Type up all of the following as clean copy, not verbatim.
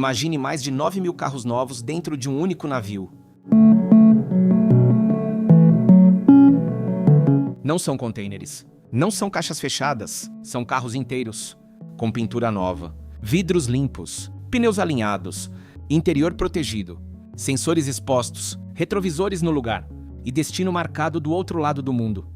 Imagine mais de 9.000 carros novos dentro de um único navio. Não são contêineres, não são caixas fechadas, são carros inteiros, com pintura nova, vidros limpos, pneus alinhados, interior protegido, sensores expostos, retrovisores no lugar e destino marcado do outro lado do mundo.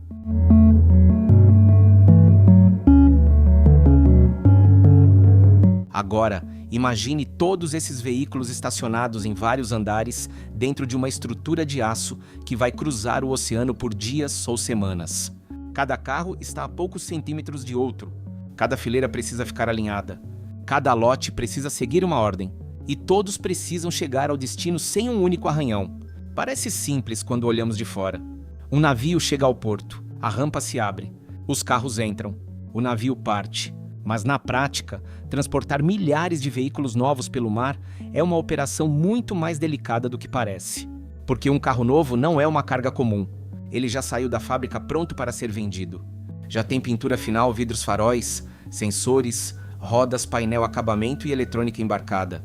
Agora, imagine todos esses veículos estacionados em vários andares dentro de uma estrutura de aço que vai cruzar o oceano por dias ou semanas. Cada carro está a poucos centímetros de outro. Cada fileira precisa ficar alinhada. Cada lote precisa seguir uma ordem. E todos precisam chegar ao destino sem um único arranhão. Parece simples quando olhamos de fora. Um navio chega ao porto, a rampa se abre, os carros entram, o navio parte. Mas na prática, transportar milhares de veículos novos pelo mar é uma operação muito mais delicada do que parece. Porque um carro novo não é uma carga comum. Ele já saiu da fábrica pronto para ser vendido. Já tem pintura final, vidros faróis, sensores, rodas, painel, acabamento e eletrônica embarcada.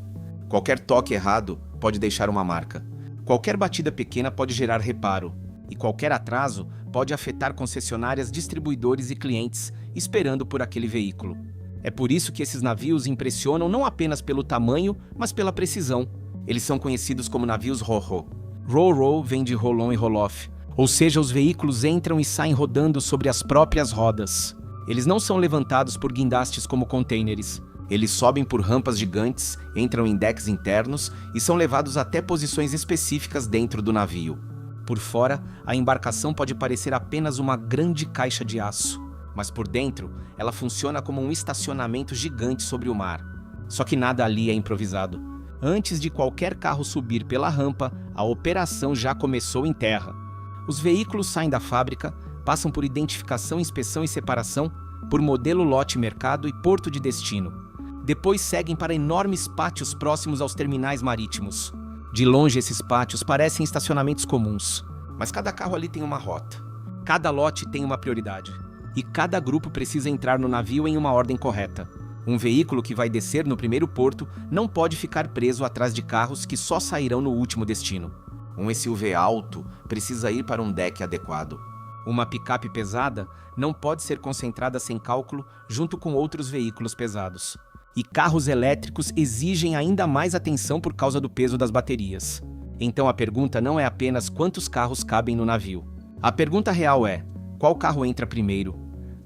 Qualquer toque errado pode deixar uma marca. Qualquer batida pequena pode gerar reparo. E qualquer atraso pode afetar concessionárias, distribuidores e clientes esperando por aquele veículo. É por isso que esses navios impressionam não apenas pelo tamanho, mas pela precisão. Eles são conhecidos como navios Ro-Ro. Ro-Ro vem de roll-on e roll-off, ou seja, os veículos entram e saem rodando sobre as próprias rodas. Eles não são levantados por guindastes como contêineres. Eles sobem por rampas gigantes, entram em decks internos e são levados até posições específicas dentro do navio. Por fora, a embarcação pode parecer apenas uma grande caixa de aço, mas por dentro, ela funciona como um estacionamento gigante sobre o mar. Só que nada ali é improvisado. Antes de qualquer carro subir pela rampa, a operação já começou em terra. Os veículos saem da fábrica, passam por identificação, inspeção e separação, por modelo, lote, mercado e porto de destino. Depois seguem para enormes pátios próximos aos terminais marítimos. De longe, esses pátios parecem estacionamentos comuns, mas cada carro ali tem uma rota. Cada lote tem uma prioridade. E cada grupo precisa entrar no navio em uma ordem correta. Um veículo que vai descer no primeiro porto não pode ficar preso atrás de carros que só sairão no último destino. Um SUV alto precisa ir para um deck adequado. Uma picape pesada não pode ser concentrada sem cálculo junto com outros veículos pesados. E carros elétricos exigem ainda mais atenção por causa do peso das baterias. Então a pergunta não é apenas quantos carros cabem no navio. A pergunta real é: qual carro entra primeiro?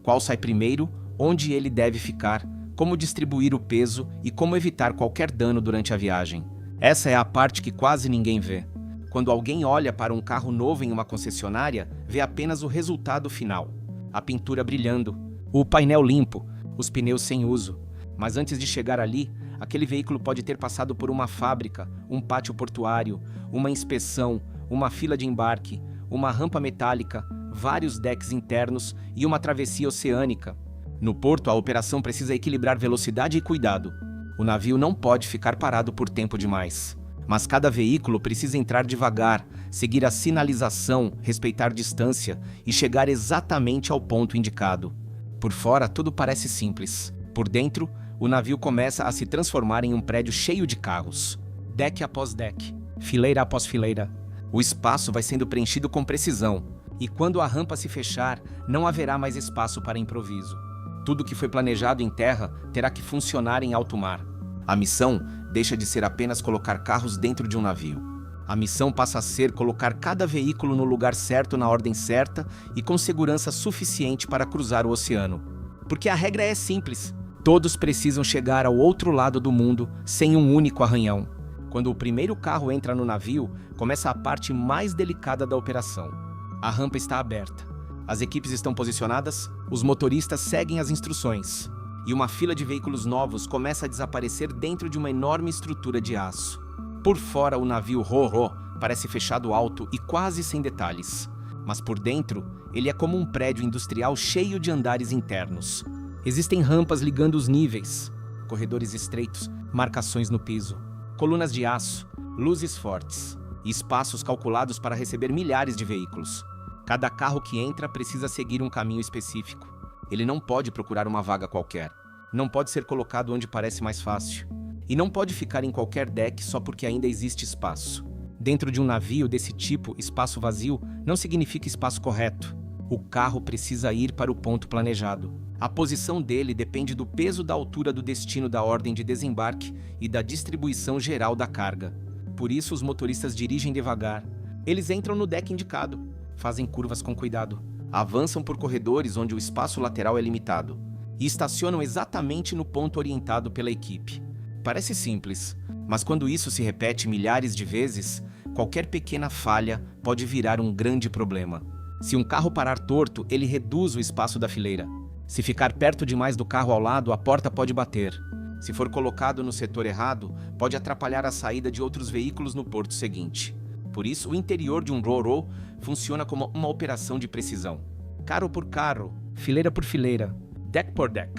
Qual sai primeiro? Onde ele deve ficar? Como distribuir o peso e como evitar qualquer dano durante a viagem? Essa é a parte que quase ninguém vê. Quando alguém olha para um carro novo em uma concessionária, vê apenas o resultado final. A pintura brilhando, o painel limpo, os pneus sem uso. Mas antes de chegar ali, aquele veículo pode ter passado por uma fábrica, um pátio portuário, uma inspeção, uma fila de embarque, uma rampa metálica, vários decks internos e uma travessia oceânica. No porto, a operação precisa equilibrar velocidade e cuidado. O navio não pode ficar parado por tempo demais. Mas cada veículo precisa entrar devagar, seguir a sinalização, respeitar distância e chegar exatamente ao ponto indicado. Por fora, tudo parece simples. Por dentro, o navio começa a se transformar em um prédio cheio de carros. Deck após deck, fileira após fileira. O espaço vai sendo preenchido com precisão. E quando a rampa se fechar, não haverá mais espaço para improviso. Tudo que foi planejado em terra terá que funcionar em alto mar. A missão deixa de ser apenas colocar carros dentro de um navio. A missão passa a ser colocar cada veículo no lugar certo, na ordem certa e com segurança suficiente para cruzar o oceano. Porque a regra é simples. Todos precisam chegar ao outro lado do mundo sem um único arranhão. Quando o primeiro carro entra no navio, começa a parte mais delicada da operação. A rampa está aberta. As equipes estão posicionadas, os motoristas seguem as instruções. E uma fila de veículos novos começa a desaparecer dentro de uma enorme estrutura de aço. Por fora, o navio Ro-Ro parece fechado alto e quase sem detalhes. Mas por dentro, ele é como um prédio industrial cheio de andares internos. Existem rampas ligando os níveis, corredores estreitos, marcações no piso, colunas de aço, luzes fortes e espaços calculados para receber milhares de veículos. Cada carro que entra precisa seguir um caminho específico. Ele não pode procurar uma vaga qualquer. Não pode ser colocado onde parece mais fácil. E não pode ficar em qualquer deck só porque ainda existe espaço. Dentro de um navio desse tipo, espaço vazio não significa espaço correto. O carro precisa ir para o ponto planejado. A posição dele depende do peso da altura do destino da ordem de desembarque e da distribuição geral da carga. Por isso, os motoristas dirigem devagar. Eles entram no deck indicado, fazem curvas com cuidado, avançam por corredores onde o espaço lateral é limitado e estacionam exatamente no ponto orientado pela equipe. Parece simples, mas quando isso se repete milhares de vezes, qualquer pequena falha pode virar um grande problema. Se um carro parar torto, ele reduz o espaço da fileira. Se ficar perto demais do carro ao lado, a porta pode bater. Se for colocado no setor errado, pode atrapalhar a saída de outros veículos no porto seguinte. Por isso, o interior de um Ro-Ro funciona como uma operação de precisão. Carro por carro, fileira por fileira, deck por deck.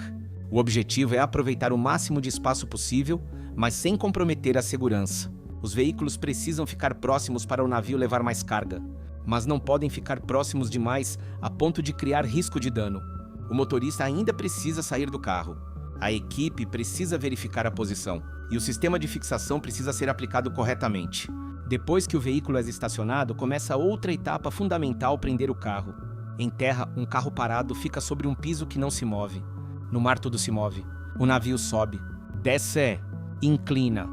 O objetivo é aproveitar o máximo de espaço possível, mas sem comprometer a segurança. Os veículos precisam ficar próximos para o navio levar mais carga, mas não podem ficar próximos demais a ponto de criar risco de dano. O motorista ainda precisa sair do carro. A equipe precisa verificar a posição e o sistema de fixação precisa ser aplicado corretamente. Depois que o veículo é estacionado, começa outra etapa fundamental: prender o carro. Em terra, um carro parado fica sobre um piso que não se move. No mar tudo se move. O navio sobe, desce, inclina,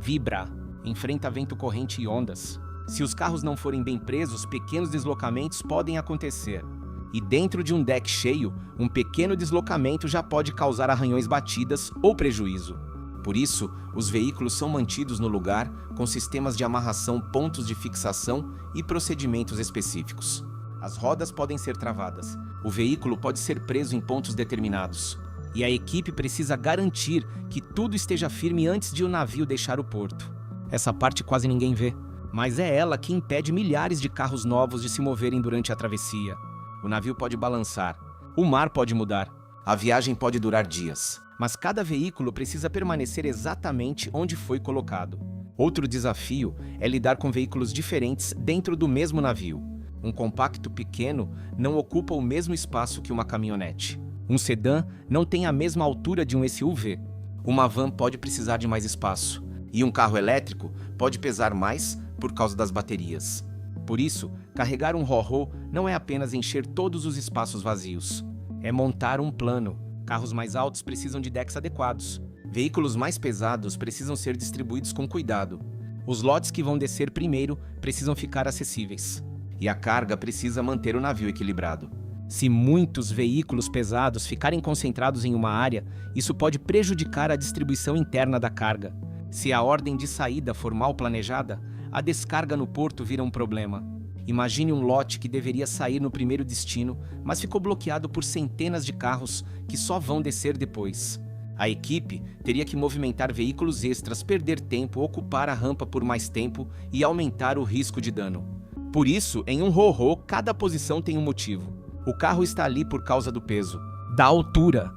vibra, enfrenta vento corrente e ondas. Se os carros não forem bem presos, pequenos deslocamentos podem acontecer. E dentro de um deck cheio, um pequeno deslocamento já pode causar arranhões, batidas ou prejuízo. Por isso, os veículos são mantidos no lugar com sistemas de amarração, pontos de fixação e procedimentos específicos. As rodas podem ser travadas, o veículo pode ser preso em pontos determinados. E a equipe precisa garantir que tudo esteja firme antes de o navio deixar o porto. Essa parte quase ninguém vê, mas é ela que impede milhares de carros novos de se moverem durante a travessia. O navio pode balançar, o mar pode mudar, a viagem pode durar dias, mas cada veículo precisa permanecer exatamente onde foi colocado. Outro desafio é lidar com veículos diferentes dentro do mesmo navio. Um compacto pequeno não ocupa o mesmo espaço que uma caminhonete. Um sedã não tem a mesma altura de um SUV. Uma van pode precisar de mais espaço. E um carro elétrico pode pesar mais por causa das baterias. Por isso, carregar um Ro-Ro não é apenas encher todos os espaços vazios. É montar um plano. Carros mais altos precisam de decks adequados. Veículos mais pesados precisam ser distribuídos com cuidado. Os lotes que vão descer primeiro precisam ficar acessíveis. E a carga precisa manter o navio equilibrado. Se muitos veículos pesados ficarem concentrados em uma área, isso pode prejudicar a distribuição interna da carga. Se a ordem de saída for mal planejada, a descarga no porto vira um problema. Imagine um lote que deveria sair no primeiro destino, mas ficou bloqueado por centenas de carros que só vão descer depois. A equipe teria que movimentar veículos extras, perder tempo, ocupar a rampa por mais tempo e aumentar o risco de dano. Por isso, em um Ro-Ro, cada posição tem um motivo. O carro está ali por causa do peso, da altura,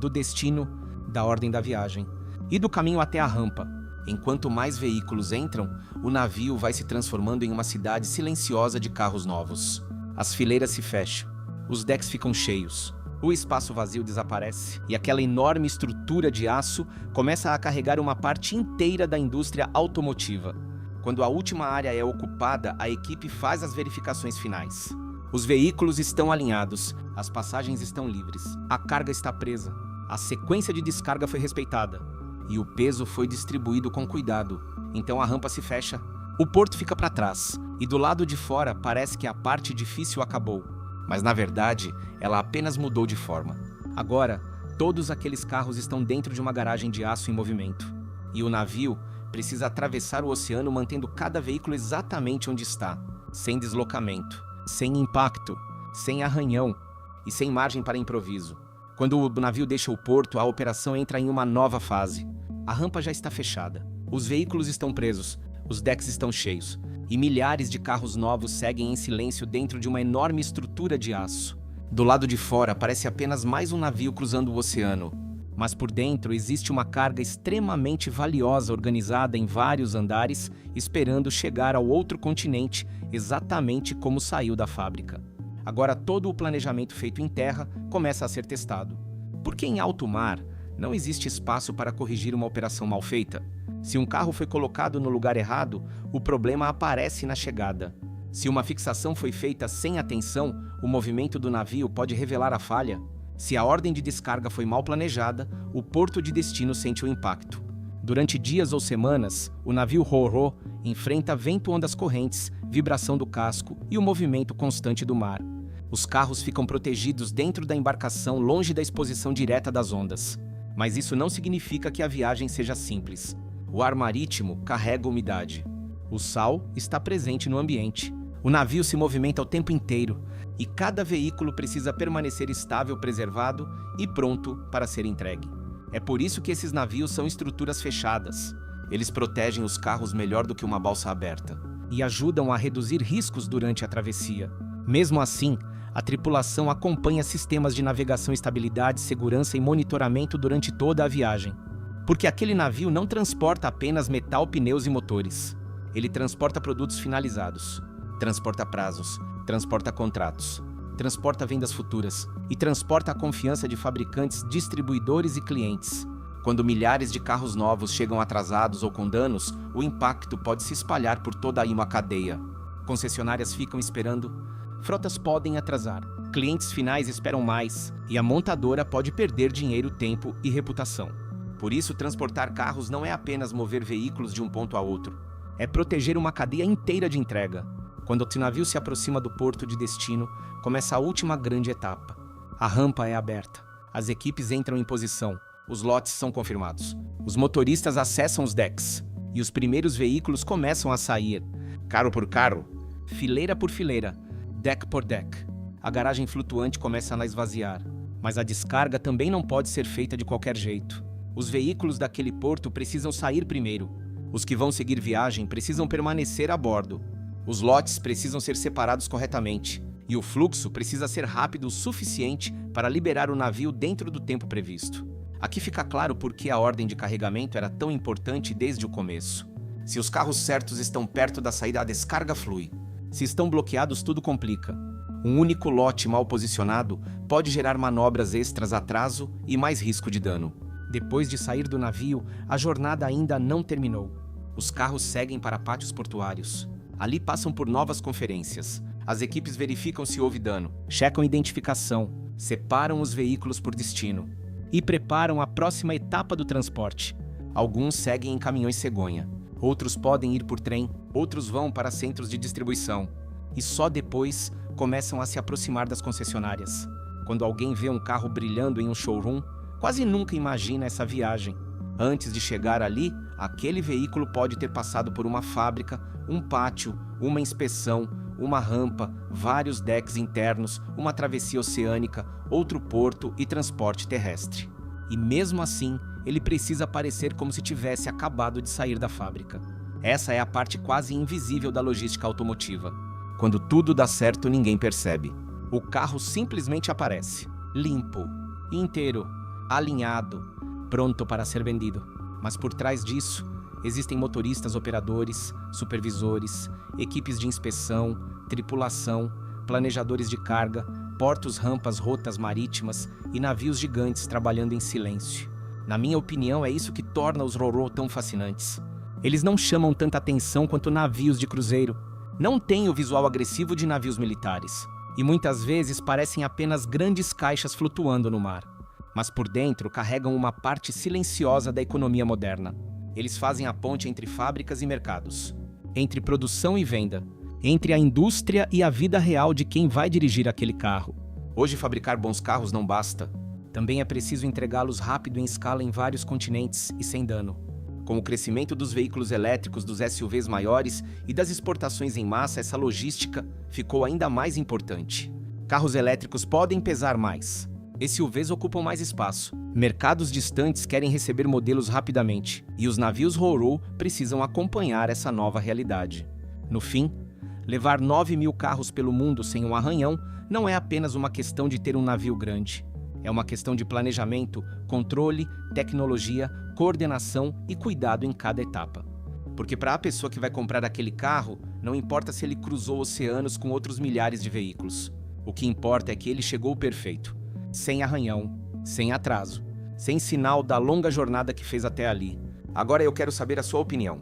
do destino, da ordem da viagem e do caminho até a rampa. Enquanto mais veículos entram, o navio vai se transformando em uma cidade silenciosa de carros novos. As fileiras se fecham, os decks ficam cheios, o espaço vazio desaparece e aquela enorme estrutura de aço começa a carregar uma parte inteira da indústria automotiva. Quando a última área é ocupada, a equipe faz as verificações finais. Os veículos estão alinhados, as passagens estão livres, a carga está presa, a sequência de descarga foi respeitada e o peso foi distribuído com cuidado. Então a rampa se fecha, o porto fica para trás e do lado de fora parece que a parte difícil acabou, mas na verdade ela apenas mudou de forma. Agora, todos aqueles carros estão dentro de uma garagem de aço em movimento e o navio precisa atravessar o oceano mantendo cada veículo exatamente onde está, sem deslocamento, sem impacto, sem arranhão e sem margem para improviso. Quando o navio deixa o porto, a operação entra em uma nova fase. A rampa já está fechada, os veículos estão presos, os decks estão cheios e milhares de carros novos seguem em silêncio dentro de uma enorme estrutura de aço. Do lado de fora parece apenas mais um navio cruzando o oceano. Mas por dentro existe uma carga extremamente valiosa organizada em vários andares, esperando chegar ao outro continente exatamente como saiu da fábrica. Agora todo o planejamento feito em terra começa a ser testado. Porque em alto mar, Não existe espaço para corrigir uma operação mal feita. Se um carro foi colocado no lugar errado, o problema aparece na chegada. Se uma fixação foi feita sem atenção, o movimento do navio pode revelar a falha. Se a ordem de descarga foi mal planejada, o porto de destino sente o impacto. Durante dias ou semanas, o navio ro-ro enfrenta vento, ondas correntes, vibração do casco e o movimento constante do mar. Os carros ficam protegidos dentro da embarcação, longe da exposição direta das ondas. Mas isso não significa que a viagem seja simples. O ar marítimo carrega umidade. O sal está presente no ambiente. O navio se movimenta o tempo inteiro e cada veículo precisa permanecer estável, preservado e pronto para ser entregue. É por isso que esses navios são estruturas fechadas. Eles protegem os carros melhor do que uma balsa aberta e ajudam a reduzir riscos durante a travessia. Mesmo assim, a tripulação acompanha sistemas de navegação, estabilidade, segurança e monitoramento durante toda a viagem. Porque aquele navio não transporta apenas metal, pneus e motores. Ele transporta produtos finalizados, transporta prazos, transporta contratos, transporta vendas futuras e transporta a confiança de fabricantes, distribuidores e clientes. Quando milhares de carros novos chegam atrasados ou com danos, o impacto pode se espalhar por toda uma cadeia. Concessionárias ficam esperando, frotas podem atrasar, clientes finais esperam mais e a montadora pode perder dinheiro, tempo e reputação. Por isso, transportar carros não é apenas mover veículos de um ponto a outro. É proteger uma cadeia inteira de entrega. Quando o navio se aproxima do porto de destino, começa a última grande etapa. A rampa é aberta. As equipes entram em posição. Os lotes são confirmados. Os motoristas acessam os decks. E os primeiros veículos começam a sair. Carro por carro, fileira por fileira, deck por deck. A garagem flutuante começa a esvaziar. Mas a descarga também não pode ser feita de qualquer jeito. Os veículos daquele porto precisam sair primeiro. Os que vão seguir viagem precisam permanecer a bordo. Os lotes precisam ser separados corretamente. E o fluxo precisa ser rápido o suficiente para liberar o navio dentro do tempo previsto. Aqui fica claro por que a ordem de carregamento era tão importante desde o começo. Se os carros certos estão perto da saída, a descarga flui. Se estão bloqueados, tudo complica. Um único lote mal posicionado pode gerar manobras extras, atraso e mais risco de dano. Depois de sair do navio, a jornada ainda não terminou. Os carros seguem para pátios portuários. Ali passam por novas conferências. As equipes verificam se houve dano, checam identificação, separam os veículos por destino e preparam a próxima etapa do transporte. Alguns seguem em caminhões cegonha, outros podem ir por trem, outros vão para centros de distribuição. E só depois começam a se aproximar das concessionárias. Quando alguém vê um carro brilhando em um showroom, quase nunca imagina essa viagem. Antes de chegar ali, aquele veículo pode ter passado por uma fábrica, um pátio, uma inspeção, uma rampa, vários decks internos, uma travessia oceânica, outro porto e transporte terrestre. E mesmo assim, ele precisa parecer como se tivesse acabado de sair da fábrica. Essa é a parte quase invisível da logística automotiva. Quando tudo dá certo, ninguém percebe. O carro simplesmente aparece, limpo, inteiro, alinhado, pronto para ser vendido. Mas por trás disso, existem motoristas, operadores, supervisores, equipes de inspeção, tripulação, planejadores de carga, portos, rampas, rotas marítimas e navios gigantes trabalhando em silêncio. Na minha opinião, é isso que torna os ro-ro tão fascinantes. Eles não chamam tanta atenção quanto navios de cruzeiro. Não têm o visual agressivo de navios militares. E muitas vezes parecem apenas grandes caixas flutuando no mar. Mas por dentro carregam uma parte silenciosa da economia moderna. Eles fazem a ponte entre fábricas e mercados, entre produção e venda, entre a indústria e a vida real de quem vai dirigir aquele carro. Hoje, fabricar bons carros não basta. Também é preciso entregá-los rápido em escala em vários continentes e sem dano. Com o crescimento dos veículos elétricos, dos SUVs maiores e das exportações em massa, essa logística ficou ainda mais importante. Carros elétricos podem pesar mais. SUVs ocupam mais espaço. Mercados distantes querem receber modelos rapidamente. E os navios ro-ro precisam acompanhar essa nova realidade. No fim, levar 9.000 carros pelo mundo sem um arranhão não é apenas uma questão de ter um navio grande. É uma questão de planejamento, controle, tecnologia, coordenação e cuidado em cada etapa. Porque para a pessoa que vai comprar aquele carro, não importa se ele cruzou oceanos com outros milhares de veículos. O que importa é que ele chegou perfeito. Sem arranhão, sem atraso, sem sinal da longa jornada que fez até ali. Agora eu quero saber a sua opinião.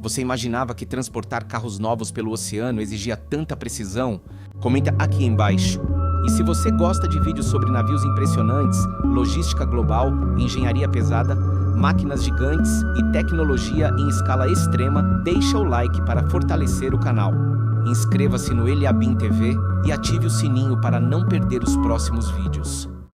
Você imaginava que transportar carros novos pelo oceano exigia tanta precisão? Comenta aqui embaixo. E se você gosta de vídeos sobre navios impressionantes, logística global, engenharia pesada, máquinas gigantes e tecnologia em escala extrema, deixa o like para fortalecer o canal. Inscreva-se no Eliabim TV e ative o sininho para não perder os próximos vídeos.